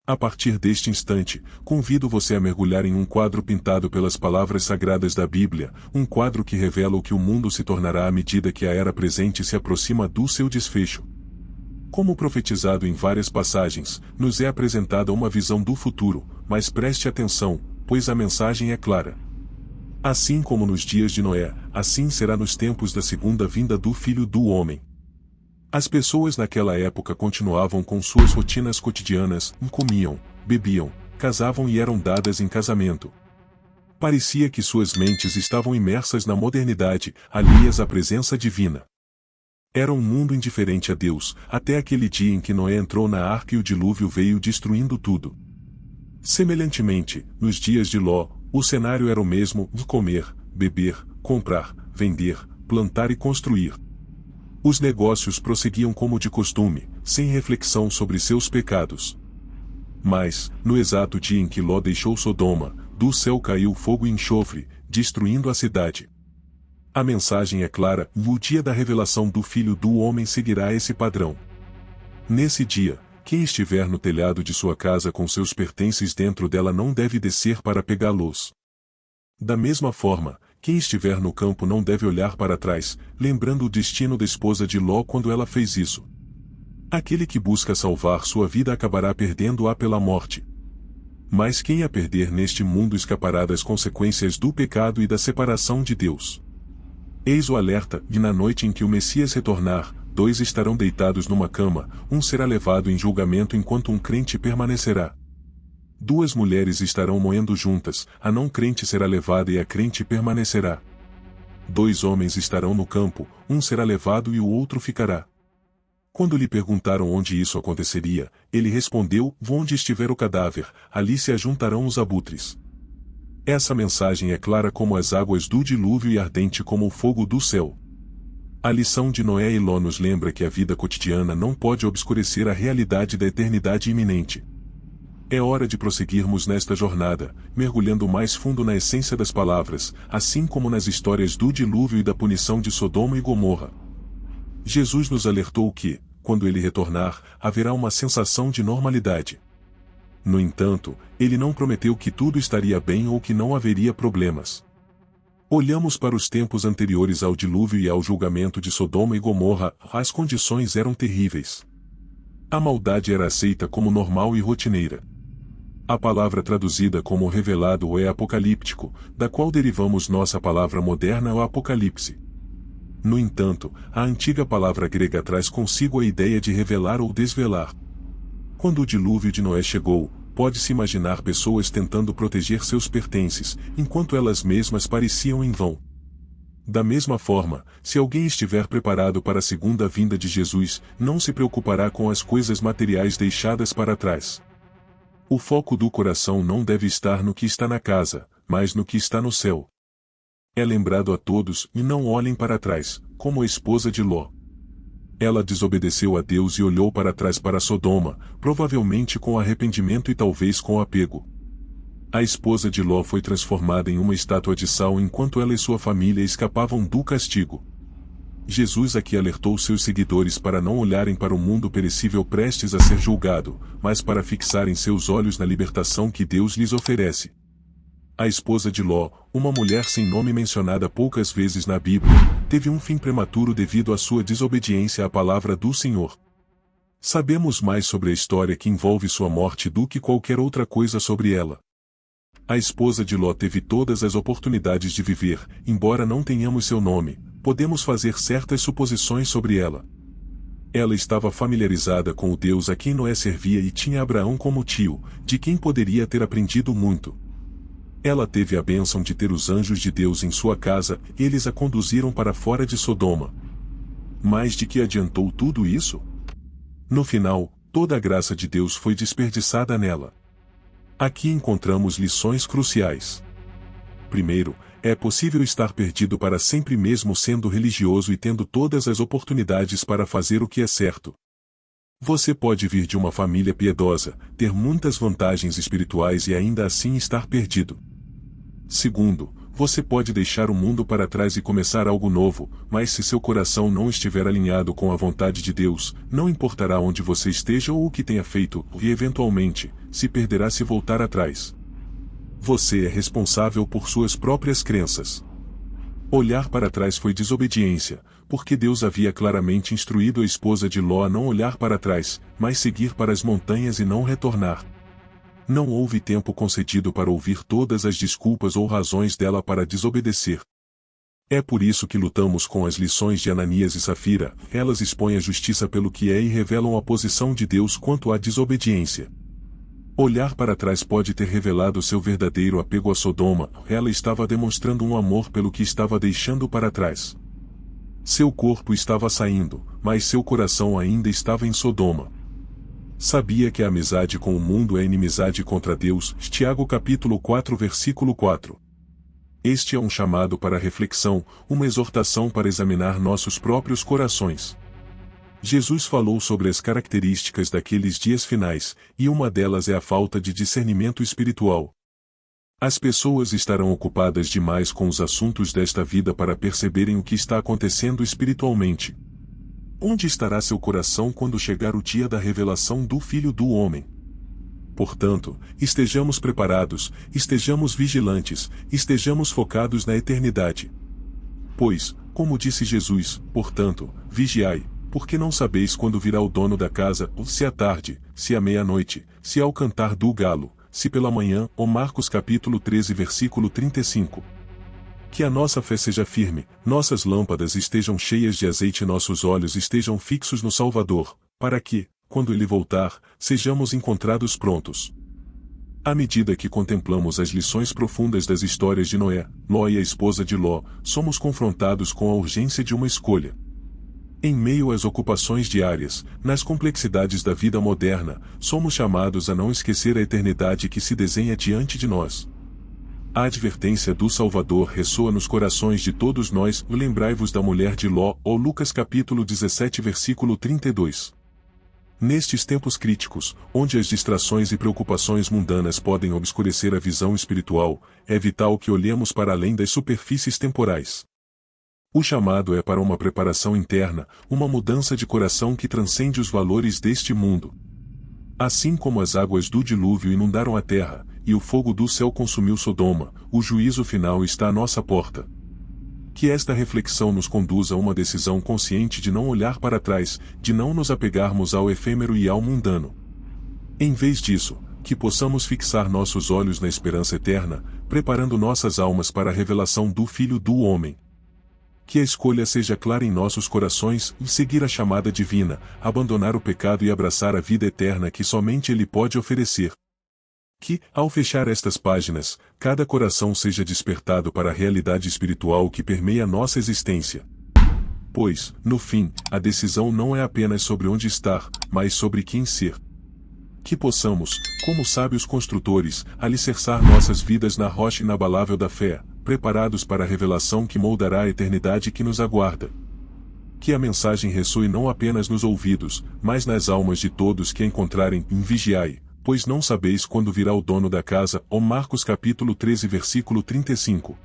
A partir deste instante, convido você a mergulhar em um quadro pintado pelas palavras sagradas da Bíblia, um quadro que revela o que o mundo se tornará à medida que a era presente se aproxima do seu desfecho. Como profetizado em várias passagens, nos é apresentada uma visão do futuro, mas preste atenção, pois a mensagem é clara. Assim como nos dias de Noé, assim será nos tempos da segunda vinda do Filho do Homem. As pessoas naquela época continuavam com suas rotinas cotidianas, comiam, bebiam, casavam e eram dadas em casamento. Parecia que suas mentes estavam imersas na modernidade, alheias à presença divina. Era um mundo indiferente a Deus, até aquele dia em que Noé entrou na arca e o dilúvio veio destruindo tudo. Semelhantemente, nos dias de Ló, o cenário era o mesmo: de comer, beber, comprar, vender, plantar e construir. Os negócios prosseguiam como de costume, sem reflexão sobre seus pecados. Mas, no exato dia em que Ló deixou Sodoma, do céu caiu fogo e enxofre, destruindo a cidade. A mensagem é clara: no dia da revelação do Filho do Homem seguirá esse padrão. Nesse dia, quem estiver no telhado de sua casa com seus pertences dentro dela não deve descer para pegá-los. Da mesma forma, quem estiver no campo não deve olhar para trás, lembrando o destino da esposa de Ló quando ela fez isso. Aquele que busca salvar sua vida acabará perdendo-a pela morte. Mas quem a perder neste mundo escapará das consequências do pecado e da separação de Deus. Eis o alerta: e na noite em que o Messias retornar, 2 estarão deitados numa cama, um será levado em julgamento enquanto um crente permanecerá. 2 mulheres estarão moendo juntas, a não crente será levada e a crente permanecerá. 2 homens estarão no campo, um será levado e o outro ficará. Quando lhe perguntaram onde isso aconteceria, ele respondeu: onde estiver o cadáver, ali se ajuntarão os abutres. Essa mensagem é clara como as águas do dilúvio e ardente como o fogo do céu. A lição de Noé e Ló nos lembra que a vida cotidiana não pode obscurecer a realidade da eternidade iminente. É hora de prosseguirmos nesta jornada, mergulhando mais fundo na essência das palavras, assim como nas histórias do dilúvio e da punição de Sodoma e Gomorra. Jesus nos alertou que, quando ele retornar, haverá uma sensação de normalidade. No entanto, ele não prometeu que tudo estaria bem ou que não haveria problemas. Olhamos para os tempos anteriores ao dilúvio e ao julgamento de Sodoma e Gomorra, as condições eram terríveis. A maldade era aceita como normal e rotineira. A palavra traduzida como revelado é apocalíptico, da qual derivamos nossa palavra moderna, o apocalipse. No entanto, a antiga palavra grega traz consigo a ideia de revelar ou desvelar. Quando o dilúvio de Noé chegou, pode-se imaginar pessoas tentando proteger seus pertences, enquanto elas mesmas pareciam em vão. Da mesma forma, se alguém estiver preparado para a segunda vinda de Jesus, não se preocupará com as coisas materiais deixadas para trás. O foco do coração não deve estar no que está na casa, mas no que está no céu. É lembrado a todos: e não olhem para trás, como a esposa de Ló. Ela desobedeceu a Deus e olhou para trás para Sodoma, provavelmente com arrependimento e talvez com apego. A esposa de Ló foi transformada em uma estátua de sal enquanto ela e sua família escapavam do castigo. Jesus aqui alertou seus seguidores para não olharem para o mundo perecível prestes a ser julgado, mas para fixarem seus olhos na libertação que Deus lhes oferece. A esposa de Ló, uma mulher sem nome mencionada poucas vezes na Bíblia, teve um fim prematuro devido à sua desobediência à palavra do Senhor. Sabemos mais sobre a história que envolve sua morte do que qualquer outra coisa sobre ela. A esposa de Ló teve todas as oportunidades de viver, embora não tenhamos seu nome, podemos fazer certas suposições sobre ela. Ela estava familiarizada com o Deus a quem Noé servia e tinha Abraão como tio, de quem poderia ter aprendido muito. Ela teve a bênção de ter os anjos de Deus em sua casa, eles a conduziram para fora de Sodoma. Mas de que adiantou tudo isso? No final, toda a graça de Deus foi desperdiçada nela. Aqui encontramos lições cruciais. Primeiro, é possível estar perdido para sempre mesmo sendo religioso e tendo todas as oportunidades para fazer o que é certo. Você pode vir de uma família piedosa, ter muitas vantagens espirituais e ainda assim estar perdido. Segundo, você pode deixar o mundo para trás e começar algo novo, mas se seu coração não estiver alinhado com a vontade de Deus, não importará onde você esteja ou o que tenha feito, e eventualmente, se perderá se voltar atrás. Você é responsável por suas próprias crenças. Olhar para trás foi desobediência, porque Deus havia claramente instruído a esposa de Ló a não olhar para trás, mas seguir para as montanhas e não retornar. Não houve tempo concedido para ouvir todas as desculpas ou razões dela para desobedecer. É por isso que lutamos com as lições de Ananias e Safira, elas expõem a justiça pelo que é e revelam a posição de Deus quanto à desobediência. Olhar para trás pode ter revelado seu verdadeiro apego a Sodoma, ela estava demonstrando um amor pelo que estava deixando para trás. Seu corpo estava saindo, mas seu coração ainda estava em Sodoma. Sabia que a amizade com o mundo é inimizade contra Deus, Tiago capítulo 4 versículo 4. Este é um chamado para reflexão, uma exortação para examinar nossos próprios corações. Jesus falou sobre as características daqueles dias finais, e uma delas é a falta de discernimento espiritual. As pessoas estarão ocupadas demais com os assuntos desta vida para perceberem o que está acontecendo espiritualmente. Onde estará seu coração quando chegar o dia da revelação do Filho do Homem? Portanto, estejamos preparados, estejamos vigilantes, estejamos focados na eternidade. Pois, como disse Jesus, portanto, vigiai, porque não sabeis quando virá o dono da casa, ou se à tarde, se à meia-noite, se ao cantar do galo, se pela manhã, ou Marcos capítulo 13 versículo 35. Que a nossa fé seja firme, nossas lâmpadas estejam cheias de azeite e nossos olhos estejam fixos no Salvador, para que, quando ele voltar, sejamos encontrados prontos. À medida que contemplamos as lições profundas das histórias de Noé, Ló e a esposa de Ló, somos confrontados com a urgência de uma escolha. Em meio às ocupações diárias, nas complexidades da vida moderna, somos chamados a não esquecer a eternidade que se desenha diante de nós. A advertência do Salvador ressoa nos corações de todos nós, lembrai-vos da mulher de Ló, ou Lucas capítulo 17 versículo 32. Nestes tempos críticos, onde as distrações e preocupações mundanas podem obscurecer a visão espiritual, é vital que olhemos para além das superfícies temporais. O chamado é para uma preparação interna, uma mudança de coração que transcende os valores deste mundo. Assim como as águas do dilúvio inundaram a terra, e o fogo do céu consumiu Sodoma, o juízo final está à nossa porta. Que esta reflexão nos conduza a uma decisão consciente de não olhar para trás, de não nos apegarmos ao efêmero e ao mundano. Em vez disso, que possamos fixar nossos olhos na esperança eterna, preparando nossas almas para a revelação do Filho do Homem. Que a escolha seja clara em nossos corações, e seguir a chamada divina, abandonar o pecado e abraçar a vida eterna que somente Ele pode oferecer. Que, ao fechar estas páginas, cada coração seja despertado para a realidade espiritual que permeia nossa existência. Pois, no fim, a decisão não é apenas sobre onde estar, mas sobre quem ser. Que possamos, como sábios construtores, alicerçar nossas vidas na rocha inabalável da fé, preparados para a revelação que moldará a eternidade que nos aguarda. Que a mensagem ressoe não apenas nos ouvidos, mas nas almas de todos que a encontrarem, vigiai, pois não sabeis quando virá o dono da casa, ou Marcos capítulo 13 versículo 35.